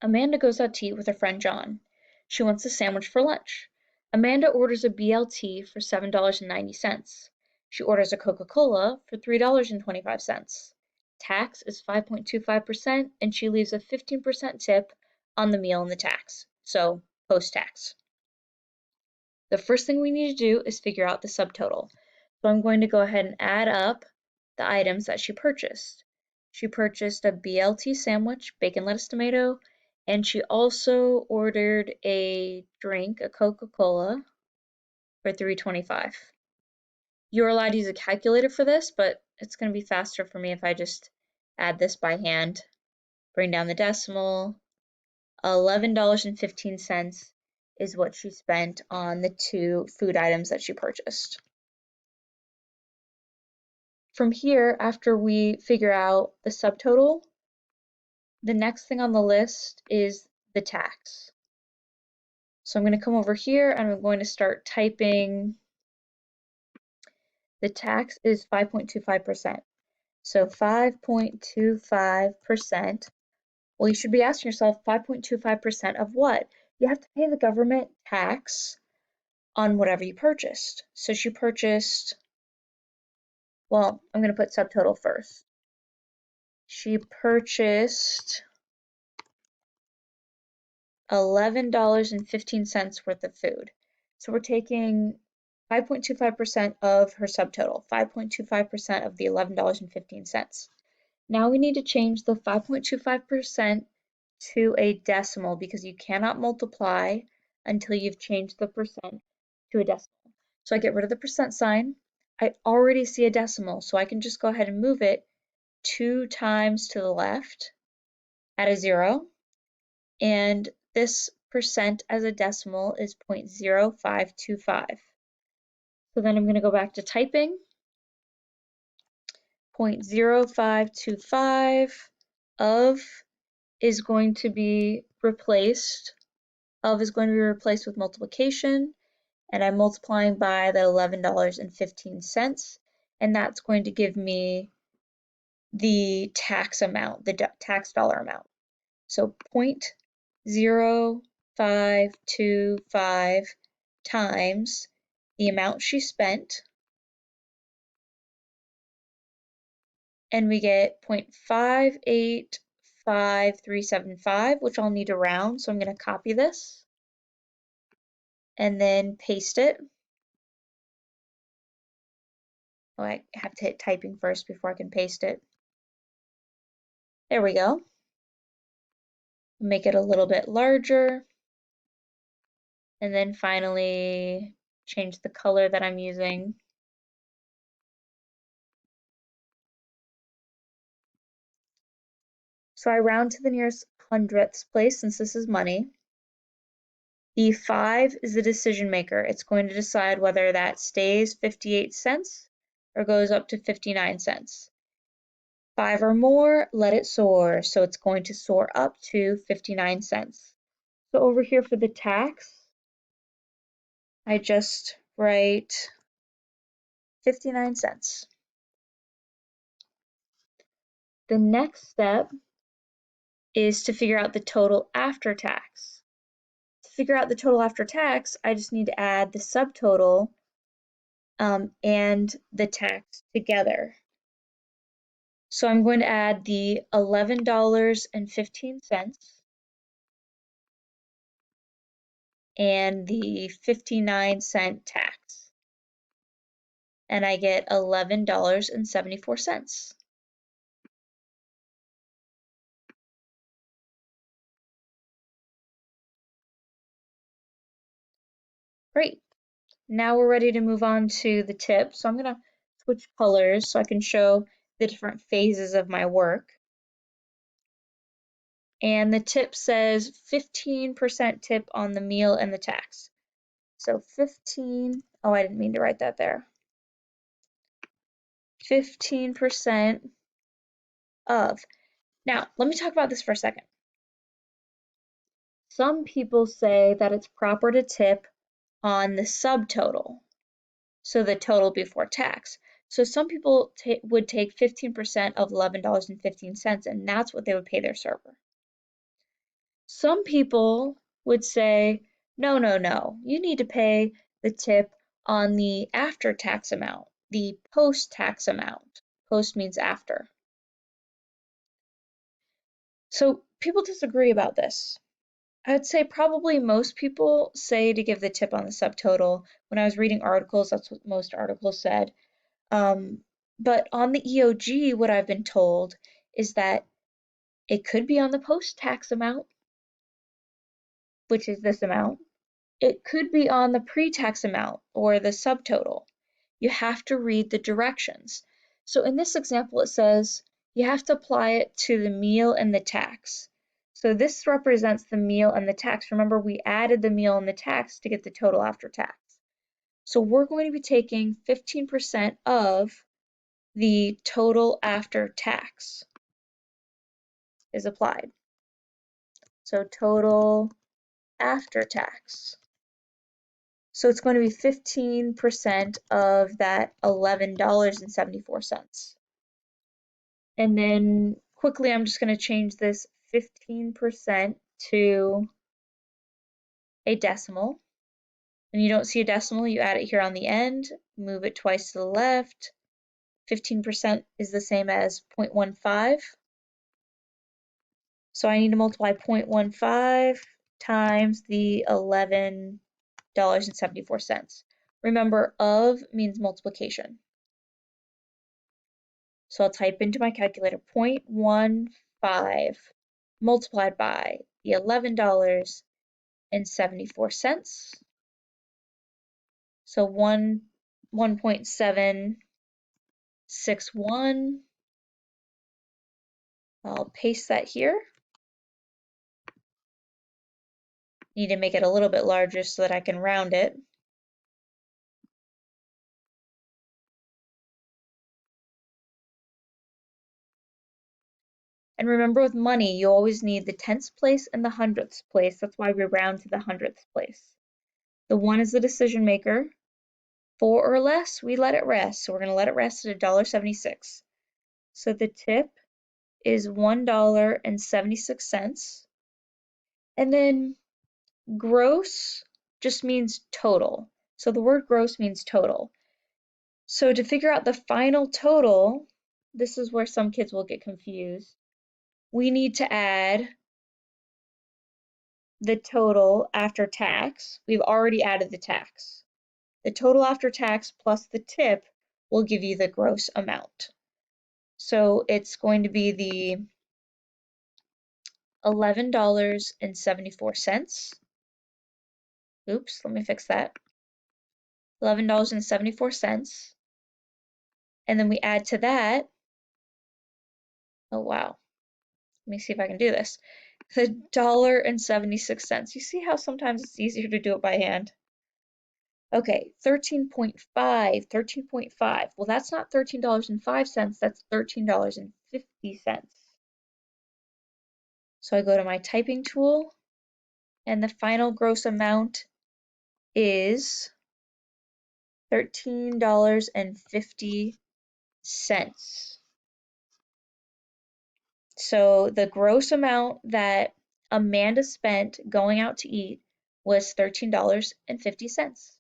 Amanda goes out to eat with her friend John. She wants a sandwich for lunch. Amanda orders a BLT for $7.90. She orders a Coca-Cola for $3.25. Tax is 5.25%, and she leaves a 15% tip on the meal and the tax, so post-tax. The first thing we need to do is figure out the subtotal. So I'm going to go ahead and add up the items that she purchased. She purchased a BLT sandwich, bacon, lettuce, tomato, and she also ordered a drink, a Coca-Cola, for $3.25. You're allowed to use a calculator for this, but it's going to be faster for me if I just add this by hand. Bring down the decimal. $11.15 is what she spent on the two food items that she purchased. From here, after we figure out the subtotal, the next thing on the list is the tax. So I'm going to come over here and I'm going to start typing. The tax is 5.25%. So 5.25%. Well, you should be asking yourself, 5.25% of what? You have to pay the government tax on whatever you purchased. So she purchased, well, I'm going to put subtotal first. She purchased $11.15 worth of food. So we're taking 5.25% of her subtotal, 5.25% of the $11.15. Now we need to change the 5.25% to a decimal because you cannot multiply until you've changed the percent to a decimal. So I get rid of the percent sign. I already see a decimal, so I can just go ahead and move it 2 times to the left at a 0. And this percent as a decimal is 0.0525. So then I'm going to go back to typing. 0.0525 of is going to be replaced. Of is going to be replaced with multiplication, and I'm multiplying by the $11.15, and that's going to give me the tax amount, the tax dollar amount. So 0.0525 times the amount she spent, and we get 0.585375, which I'll need to round, so I'm going to copy this and then paste it. Oh, I have to hit typing first before I can paste it. There we go. Make it a little bit larger. And then finally change the color that I'm using. So I round to the nearest hundredths place since this is money. The 5 is the decision maker. It's going to decide whether that stays 58 cents or goes up to 59 cents. 5 or more, let it soar. So it's going to soar up to 59 cents. So over here for the tax, I just write 59 cents. The next step is to figure out the total after tax. To figure out the total after tax, I just need to add the subtotal and the tax together. So I'm going to add the $11.15 and the 59-cent tax. And I get $11.74. Great. Now we're ready to move on to the tip. So I'm going to switch colors so I can show the different phases of my work. And the tip says 15% tip on the meal and the tax. So 15, oh, I didn't mean to write that there. 15% of. Now, let me talk about this for a second. Some people say that it's proper to tip on the subtotal, so the total before tax. So some people would take 15% of $11.15, and that's what they would pay their server. Some people would say, no, no, no, you need to pay the tip on the after tax amount, the post tax amount. Post means after. So people disagree about this. I'd say probably most people say to give the tip on the subtotal. When I was reading articles, that's what most articles said. Um, but on the EOG, what I've been told is that it could be on the post-tax amount, which is this amount. It could be on the pre-tax amount or the subtotal. You have to read the directions. So in this example, it says you have to apply it to the meal and the tax. So this represents the meal and the tax. Remember, we added the meal and the tax to get the total after tax. So we're going to be taking 15% of the total after tax is applied. So total after tax. So it's going to be 15% of that $11.74. And then quickly, I'm just going to change this 15% to a decimal. When you don't see a decimal, you add it here on the end, move it twice to the left. 15% is the same as 0.15. So I need to multiply 0.15 times the $11.74. Remember, of means multiplication. So I'll type into my calculator 0.15 multiplied by the $11.74. So 1.761. I'll paste that here. Need to make it a little bit larger so that I can round it. And remember, with money, you always need the tenths place and the hundredths place. That's why we round to the hundredths place. The 1 is the decision maker. 4 or less, we let it rest. So we're going to let it rest at $1.76. So the tip is $1.76. And then gross just means total. So the word gross means total. So to figure out the final total, this is where some kids will get confused. We need to add the total after tax. We've already added the tax. The total after tax plus the tip will give you the gross amount. So it's going to be the $11.74. Oops, let me fix that. $11.74. And then we add to that, oh wow, let me see if I can do this. The $1.76. You see how sometimes it's easier to do it by hand? Okay, 13.5, 13.5. Well, that's not $13.05, that's $13.50. So I go to my typing tool, and the final gross amount is $13.50. So the gross amount that Amanda spent going out to eat was $13.50.